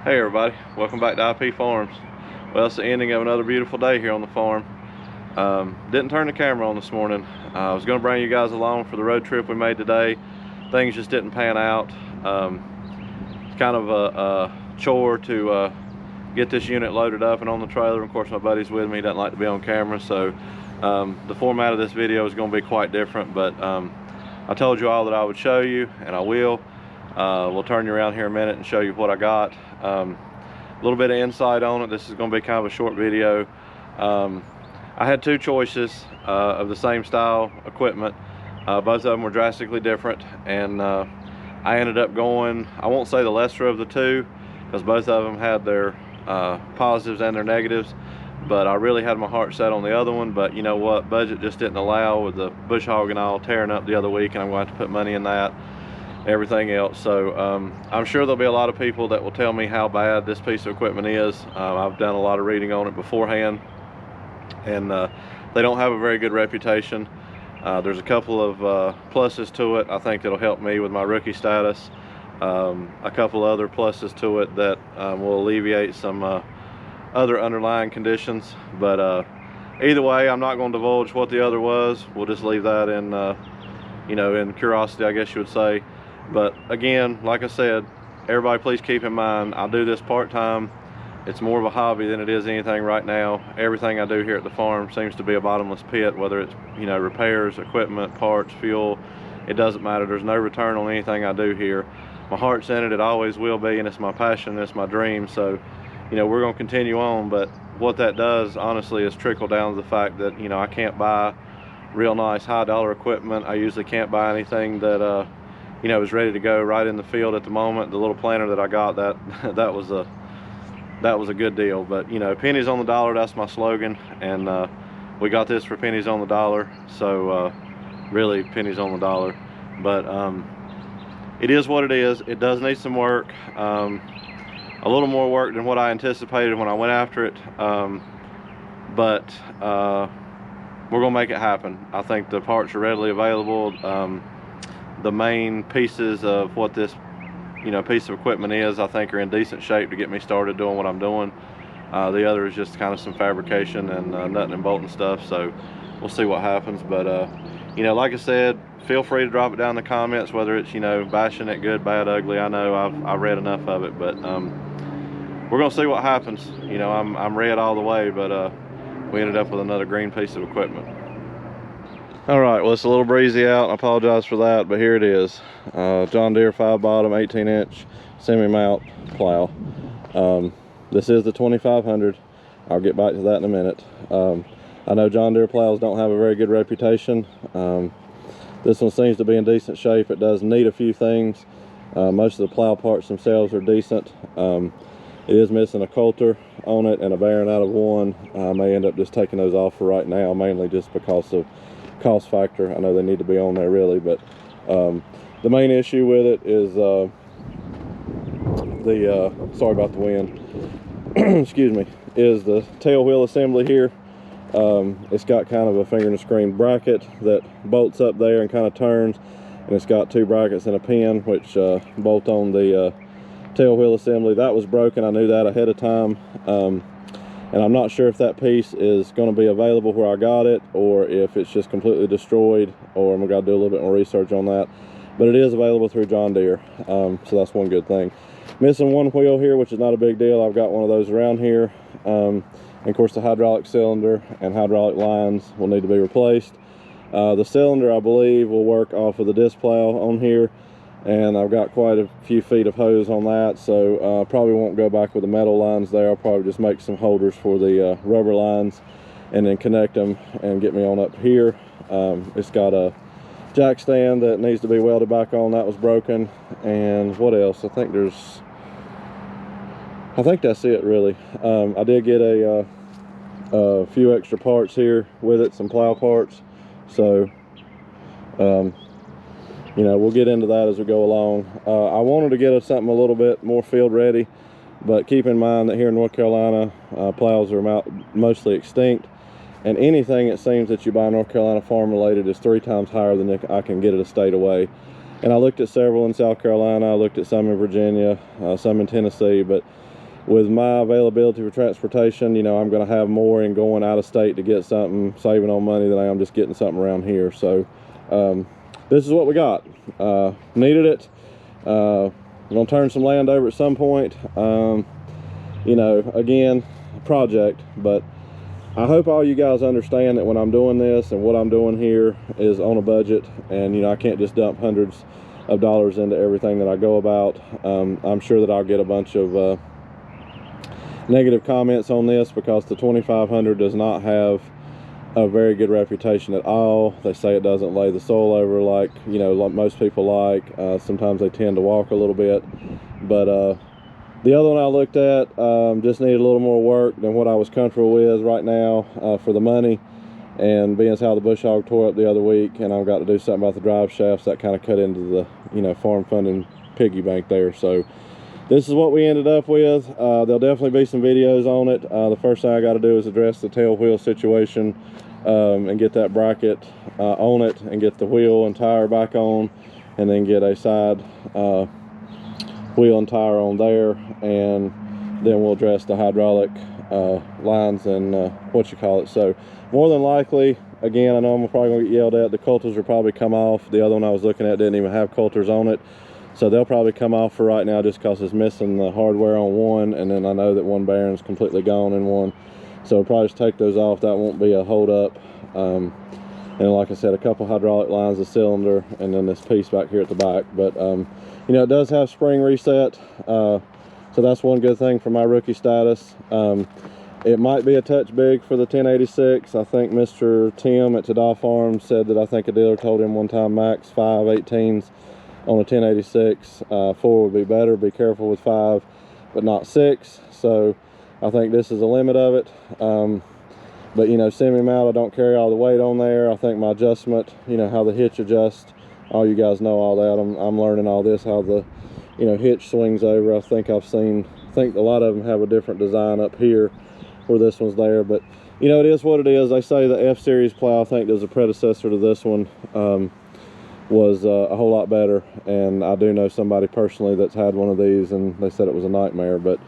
Hey everybody, welcome back to IP Farms. Well, it's the ending of another beautiful day here on the farm. Didn't turn the camera on this morning. I was going to bring you guys along for the road trip we made today. Things just didn't pan out. It's kind of a chore to get this unit loaded up and on the trailer. Of course, my buddy's with me. He doesn't like to be on camera, so the format of this video is going to be quite different, but I told you all that I would show you, and I will. We'll turn you around here in a minute and show you what I got. A little bit of insight on it. This is going to be kind of a short video. I had two choices of the same style equipment. Both of them were drastically different, and I ended up going, I won't say the lesser of the two, because both of them had their positives and their negatives, but I really had my heart set on the other one. But you know what, budget just didn't allow, with the bush hog and all tearing up the other week, and I'm going to have to put money in that, everything else. So I'm sure there'll be a lot of people that will tell me how bad this piece of equipment is. I've done a lot of reading on it beforehand, and they don't have a very good reputation. There's a couple of pluses to it, I think, that'll help me with my rookie status. A couple other pluses to it that will alleviate some other underlying conditions. But either way, I'm not going to divulge what the other was. We'll just leave that in you know, in curiosity, I guess you would say. But again, like I said, everybody please keep in mind, I do this part-time. It's more of a hobby than it is anything right now. Everything I do here at the farm seems to be a bottomless pit, whether it's, you know, repairs, equipment, parts, fuel. It doesn't matter. There's no return on anything I do here. My heart's in it. It always will be, and it's my passion, it's my dream. So, you know, we're going to continue on. But what that does, honestly, is trickle down to the fact that, you know, I can't buy real nice high-dollar equipment. I usually can't buy anything that you know, is ready to go right in the field at the moment. The little planter that I got, that was a good deal. But you know, pennies on the dollar, that's my slogan, and we got this for pennies on the dollar. So really pennies on the dollar. But it is what it is. It does need some work, a little more work than what I anticipated when I went after it, but we're gonna make it happen. I think the parts are readily available. The main pieces of what this, you know, piece of equipment is, I think, are in decent shape to get me started doing what I'm doing. The other is just kind of some fabrication and nutting and bolting stuff, so we'll see what happens. But you know, like I said, feel free to drop it down in the comments, whether it's, you know, bashing it, good, bad, ugly. I know I've read enough of it, but we're gonna see what happens. You know, I'm red all the way, but we ended up with another green piece of equipment. All right, well, it's a little breezy out. I apologize for that, but here it is. John Deere 5-bottom 18-inch semi-mount plow. This is the 2500. I'll get back to that in a minute. I know John Deere plows don't have a very good reputation. This one seems to be in decent shape. It does need a few things. Most of the plow parts themselves are decent. It is missing a coulter on it and a bearing out of one. I may end up just taking those off for right now, mainly just because of cost factor. I know they need to be on there really, but the main issue with it is sorry about the wind, excuse me, is the tail wheel assembly here. It's got kind of a finger and a screen bracket that bolts up there and kind of turns, and it's got two brackets and a pin which bolt on the tail wheel assembly. That was broken. I knew that ahead of time. And I'm not sure if that piece is going to be available where I got it, or if it's just completely destroyed, or I'm going to do a little bit more research on that. But it is available through John Deere, so that's one good thing. Missing one wheel here, which is not a big deal. I've got one of those around here. And of course, the hydraulic cylinder and hydraulic lines will need to be replaced. The cylinder, I believe, will work off of the disc plow on here, and I've got quite a few feet of hose on that, so probably won't go back with the metal lines there. I'll probably just make some holders for the rubber lines and then connect them and get me on up here. It's got a jack stand that needs to be welded back on. That was broken. And what else? I think that's it really. I did get a few extra parts here with it, some plow parts, so you know, we'll get into that as we go along. I wanted to get us something a little bit more field ready, but keep in mind that here in North Carolina, plows are mostly extinct, and anything it seems that you buy North Carolina farm related is 3 times higher than I can get it a state away. And I looked at several in South Carolina, I looked at some in Virginia, some in Tennessee, but with my availability for transportation, you know, I'm going to have more in going out of state to get something, saving on money, than I am just getting something around here. So this is what we got. Needed it. I'm going to turn some land over at some point. You know, again, project, but I hope all you guys understand that when I'm doing this and what I'm doing here is on a budget, and you know, I can't just dump hundreds of dollars into everything that I go about. I'm sure that I'll get a bunch of negative comments on this, because the 2500 does not have a very good reputation at all. They say it doesn't lay the soil over like, you know, like most people like. Sometimes they tend to walk a little bit, but the other one I looked at just needed a little more work than what I was comfortable with right now for the money, and being as how the bush hog tore up the other week, and I've got to do something about the drive shafts, that kind of cut into the, you know, farm funding piggy bank there. So this is what we ended up with. There'll definitely be some videos on it. The first thing I got to do is address the tail wheel situation and get that bracket on it, and get the wheel and tire back on, and then get a side wheel and tire on there, and then we'll address the hydraulic lines and so more than likely, again, I know I'm probably gonna get yelled at, the coulters will probably come off. The other one I was looking at didn't even have coulters on it, so they'll probably come off for right now, just because it's missing the hardware on one, and then I know that one bearing's completely gone in one, so we'll probably just take those off. That won't be a hold up. And like I said, a couple hydraulic lines, a cylinder, and then this piece back here at the back. But you know, it does have spring reset, so that's one good thing for my rookie status. It might be a touch big for the 1086. I think Mr. Tim at Tada Farm said that, I think a dealer told him one time max 5/18s on a 1086. 4 would be better. Be careful with 5, but not 6. So I think this is the limit of it. But you know, semi-mount, I don't carry all the weight on there. I think my adjustment, you know, how the hitch adjusts, all you guys know all that. I'm learning all this, how the, you know, hitch swings over. I think a lot of them have a different design up here where this one's there, but you know, it is what it is. They say the F-Series plow, I think there's a predecessor to this one, was a whole lot better, and I do know somebody personally that's had one of these, and they said it was a nightmare. But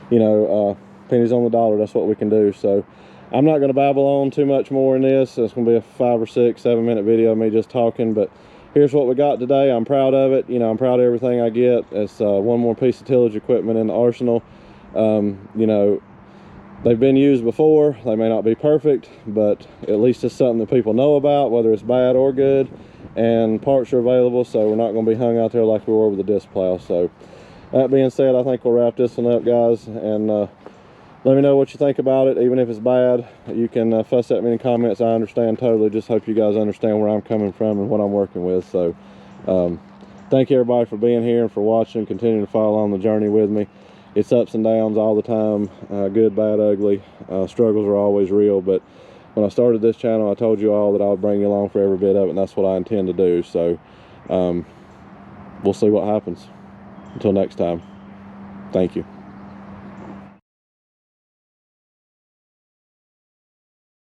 you know, pennies on the dollar, that's what we can do. So I'm not going to babble on too much more in this. It's going to be a 5 or 6, 7 minute video of me just talking, but here's what we got today. I'm proud of it. You know, I'm proud of everything I get. It's one more piece of tillage equipment in the arsenal. You know, they've been used before. They may not be perfect, but at least it's something that people know about, whether it's bad or good, and parts are available, so we're not going to be hung out there like we were with the disc plow. So that being said, I think we'll wrap this one up, guys, and let me know what you think about it. Even if it's bad, you can fuss at me in comments. I understand totally. Just hope you guys understand where I'm coming from and what I'm working with. So thank you everybody for being here and for watching, continuing to follow on the journey with me. It's ups and downs all the time, good, bad, ugly. Struggles are always real, but when I started this channel, I told you all that I would bring you along for every bit of it, and that's what I intend to do. So we'll see what happens. Until next time, thank you.